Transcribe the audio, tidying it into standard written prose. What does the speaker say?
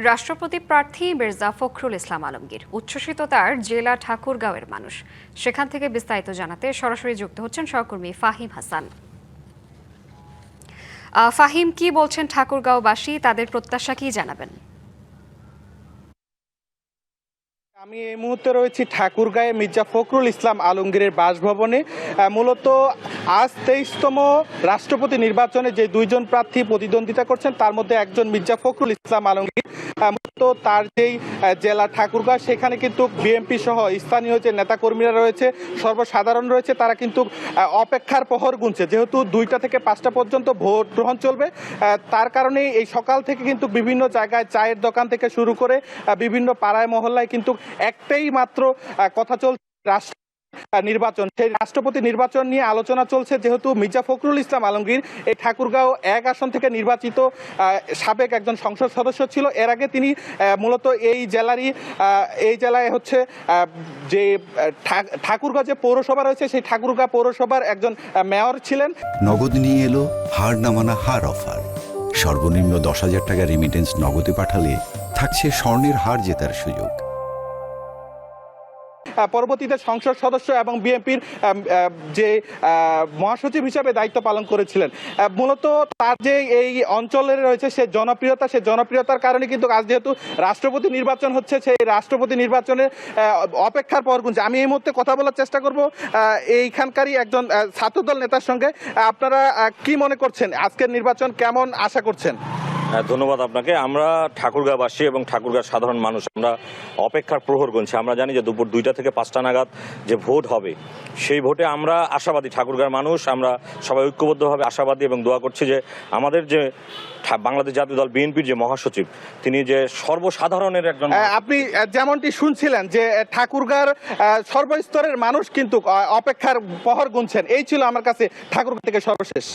রাষ্ট্রপতি প্রার্থী মির্জা ফখরুল ইসলাম আলমগীর উচ্ছ্বসিত তার জেলা ঠাকুরগাঁওয়ের মানুষ। সেখান থেকে বিস্তারিত জানাতে সরাসরি যুক্ত হচ্ছেন সহকর্মী ফাহিম হাসান। ফাহিম, কি বলছেন ঠাকুরগাঁওবাসী, তাদের প্রত্যাশা কি জানাবেন? আমি এই মুহূর্তে রয়েছি ঠাকুরগাঁয়ে মির্জা ফখরুল ইসলাম আলমগীরের বাসভবনে। মূলত আজ 23তম রাষ্ট্রপতি নির্বাচনে যে দুইজন প্রার্থী প্রতিদ্বন্দ্বিতা করছেন তার মধ্যে একজন মির্জা ফখরুল ইসলাম আলমগীর। মূলত তার যেই জেলা ঠাকুরগাঁও, সেখানে কিন্তু বিএনপি সহ স্থানীয় যে নেতাকর্মীরা রয়েছে, সর্বসাধারণ রয়েছে, তারা কিন্তু অপেক্ষার প্রহর গুনছে। যেহেতু 2টা থেকে 5টা পর্যন্ত ভোট গ্রহণ চলবে, তার কারণে এই সকাল থেকে কিন্তু বিভিন্ন জায়গায় চায়ের দোকান থেকে শুরু করে বিভিন্ন পাড়ায় মহল্লায় কিন্তু একটাই মাত্র কথা চলছে, নির্বাচন। সেই রাষ্ট্রপতি নির্বাচন নিয়ে আলোচনা চলছে। যেহেতু মির্জা ফখরুল ইসলাম আলমগীর এই ঠাকুরগাঁও 1 আসন থেকে নির্বাচিত সাবেক একজন সংসদ সদস্য ছিল। এর আগে তিনি মূলত এই জেলায় হচ্ছে যে ঠাকুরগাঁও যে পৌরসভা রয়েছে, সেই ঠাকুরগাঁও পৌরসভার একজন মেয়র ছিলেন। নগদ নিয়ে এলো হার না মানা হার অফার। সর্বনিম্ন 10,000 টাকা রেমিটেন্স নগদে পাঠালে থাকছে স্বর্ণের হার জেতার সুযোগ। পরবর্তীতে সংসদ সদস্য এবং বিএনপির যে মহাসচিব হিসাবে দায়িত্ব পালন করেছিলেন। মূলত তার যে এই অঞ্চলের রয়েছে সে জনপ্রিয়তার কারণে কিন্তু আজ যেহেতু রাষ্ট্রপতি নির্বাচন হচ্ছে, সেই রাষ্ট্রপতি নির্বাচনের অপেক্ষার পর গুনছে। আমি এই মুহূর্তে কথা বলার চেষ্টা করব এইখানকারই একজন ছাত্রদল নেতার সঙ্গে। আপনারা কি মনে করছেন, আজকের নির্বাচন কেমন আশা করছেন? ধন্যবাদ আপনাকে। আমরা ঠাকুরগাঁওবাসী এবং ঠাকুরগাঁও সাধারণ মানুষ আমরা অপেক্ষার প্রহর গুনছি। আমরা জানি যে দুপুর 2টা থেকে 5টা নাগাদ যে ভোট হবে, সেই ভোটে আমরা আশাবাদী। ঠাকুরগাঁওর মানুষ আমরা সবাই ঐক্যবদ্ধভাবে আশাবাদী এবং দোয়া করছি যে আমাদের যে বাংলাদেশ জাতীয় দল বিএনপির যে মহাসচিব, তিনি যে সর্বসাধারণের একজন। আপনি যেমনটি শুনছিলেন যে ঠাকুরগাঁওর সর্বস্তরের মানুষ কিন্তু অপেক্ষার প্রহর গুনছেন। এই ছিল আমার কাছে ঠাকুরগাঁও থেকে সর্বশেষ।